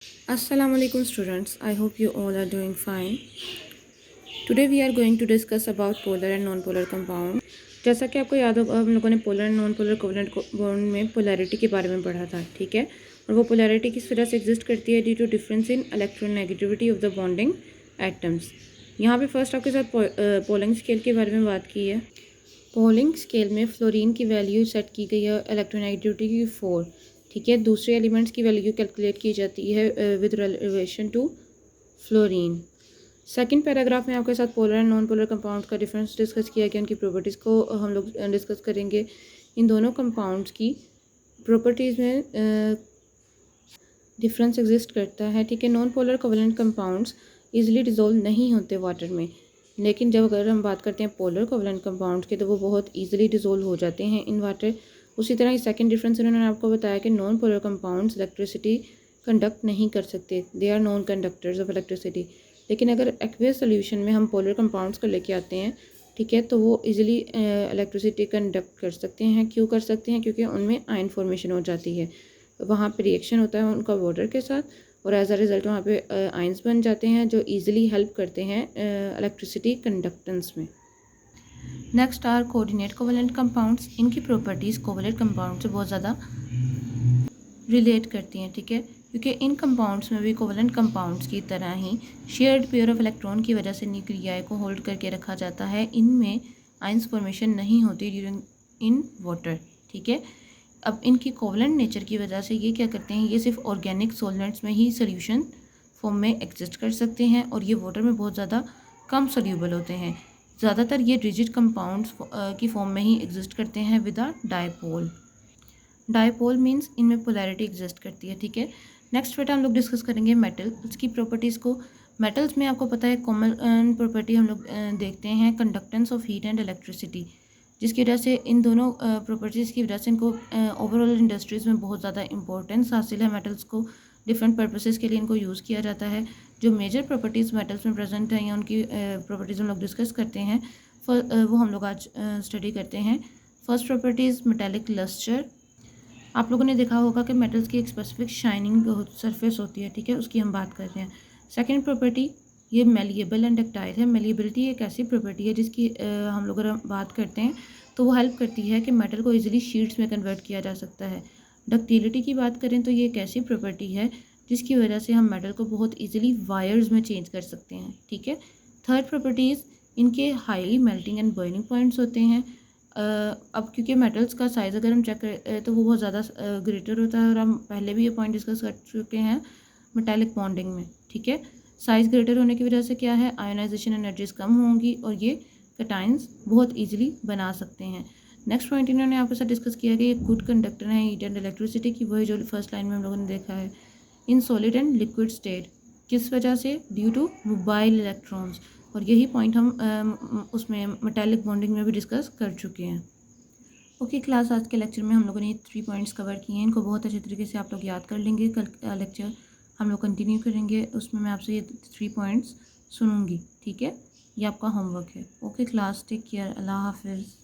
Assalamu alaikum students. I hope you all are doing fine. Today we are going to discuss about polar and non-polar compound. जैसा कि आपको याद होगा हम लोगों ने polar and non polar covalent bond में पोलैरिटी के बारे में पढ़ा था, ठीक है। और वो पोलैरिटी किस वजह से एग्जिस्ट करती है, due to difference in electronegativity of the bonding atoms. यहाँ पे फर्स्ट आपके साथ पोलिंग स्केल के बारे में बात की है। पोलिंग स्केल में फ्लोरीन की वैल्यू सेट की गई है इलेक्ट्रोनेगेटिविटी की 4, ठीक है। दूसरे एलिमेंट्स की वैल्यू कैलकुलेट की जाती है with relation to fluorine. Second paragraph में आपके साथ polar and non polar compounds का डिफरेंस डिस्कस किया गया, उनकी प्रॉपर्टीज़ को हम लोग डिस्कस करेंगे। इन दोनों कंपाउंड्स की प्रॉपर्टीज़ में डिफरेंस एग्जिस्ट करता है, ठीक है। Non polar covalent compounds easily dissolve नहीं होते वाटर में, लेकिन जब अगर हम बात करते हैं पोलर कोवलेंट कंपाउंड्स की तो वो बहुत ईजिली डिज़ोल्व हो जाते हैं इन वाटर। उसी तरह सेकंड डिफरेंस उन्होंने आपको बताया कि non polar compounds electricity conduct नहीं कर सकते, they are non conductors of electricity. लेकिन अगर एक्वियस सोल्यूशन में हम पोलर कंपाउंड्स को लेके आते हैं, ठीक है, तो वो इजीली इलेक्ट्रिसिटी कंडक्ट कर सकते हैं। क्यों कर सकते हैं? क्योंकि उनमें आयन फॉर्मेशन हो जाती है, वहाँ पे रिएक्शन होता है उनका वाटर के साथ, और एज अ रिज़ल्ट वहाँ पे आयंस बन जाते हैं जो ईजिली हेल्प करते हैं इलेक्ट्रिसिटी कंडक्टेंस में। Next are coordinate covalent compounds. इनकी प्रॉपर्टीज़ कोवलेंट कंपाउंड से बहुत ज़्यादा रिलेट करती हैं, ठीक है, क्योंकि इन कंपाउंड्स में भी कोवलेंट कंपाउंड्स की तरह ही शेयर्ड पेयर ऑफ इलेक्ट्रॉन की वजह से न्यूक्लियाई को होल्ड करके रखा जाता है। इनमें आयंस फॉर्मेशन नहीं होती ड्यूरिंग इन वाटर, ठीक है। अब इनकी कोवलेंट नेचर की वजह से ये क्या करते हैं, ये सिर्फ ऑर्गेनिक सॉल्वेंट्स में ही सोल्यूशन फॉर्म में एग्जिस्ट कर सकते हैं, और ये वाटर में बहुत ज़्यादा कम सोल्यूबल होते हैं। ज़्यादातर ये रिजिड कंपाउंड्स की फॉर्म में ही एग्जिस्ट करते हैं with a dipole. Dipole means इनमें पोलैरिटी एग्जिस्ट करती है, ठीक है। नेक्स्ट बेटा हम लोग डिस्कस करेंगे मेटल्स की प्रॉपर्टीज़ को। मेटल्स में आपको पता है कॉमन प्रॉपर्टी हम लोग देखते हैं conductance of heat and electricity, जिसकी वजह से इन दोनों प्रॉपर्टीज़ की वजह से इनको ओवरऑल इंडस्ट्रीज़ में बहुत ज़्यादा इंपॉर्टेंस हासिल है। मेटल्स को डिफरेंट पर्पसेस के लिए इनको यूज़ किया जाता है। जो मेजर प्रॉपर्टीज़ मेटल्स में प्रेजेंट हैं या उनकी प्रॉपर्टीज़ हम लोग डिस्कस करते हैं, वो हम लोग आज स्टडी करते हैं। First properties metallic lustre. आप लोगों ने देखा होगा कि मेटल्स की एक स्पेसिफिक शाइनिंग सरफेस होती है, ठीक है, उसकी हम बात कर रहे हैं। सेकंड प्रॉपर्टी ये मेलिएबल एंड डक्टाइल है। मेलिएबिलिटी एक ऐसी प्रॉपर्टी है जिसकी हम लोग अगर बात करते हैं तो वो हेल्प करती है कि मेटल को इजीली शीट्स में कन्वर्ट किया जा सकता है। डक्टिलिटी की बात करें तो ये एक ऐसी प्रॉपर्टी है जिसकी वजह से हम मेटल को बहुत ईजिली वायर्स में चेंज कर सकते हैं, ठीक है। थर्ड प्रॉपर्टीज़ इनके highly melting and burning points होते हैं। अब क्योंकि मेटल्स का साइज़ अगर हम चेक करें तो वो बहुत ज़्यादा ग्रेटर होता है, और हम पहले भी ये पॉइंट डिस्कस कर चुके हैं मेटालिक बॉन्डिंग में, ठीक है। साइज़ ग्रेटर होने की वजह से क्या है, आयोनाइजेशन एनर्जीज कम होंगी और ये कैटायंस बहुत इजीली बना सकते हैं। नेक्स्ट पॉइंट इन्होंने आपके साथ डिस्कस किया कि ये गुड कंडक्टर है हीट एंड इलेक्ट्रिसिटी की, वही जो फर्स्ट लाइन में हम लोगों ने देखा है। In solid and liquid state, किस वजह से, ड्यू टू मोबाइल इलेक्ट्रॉन्स, और यही पॉइंट हम उसमें मेटालिक बॉन्डिंग में भी डिस्कस कर चुके हैं। ओके क्लास, आज के लेक्चर में हम लोगों ने 3 पॉइंट्स कवर किए हैं। इनको बहुत अच्छे तरीके से आप लोग याद कर लेंगे। कल लेक्चर हम लोग कंटिन्यू करेंगे, उसमें मैं आपसे ये 3 पॉइंट्स सुनूंगी, ठीक है। ये आपका होमवर्क है। ओके क्लास, टेक केयर, अल्लाह हाफिज़।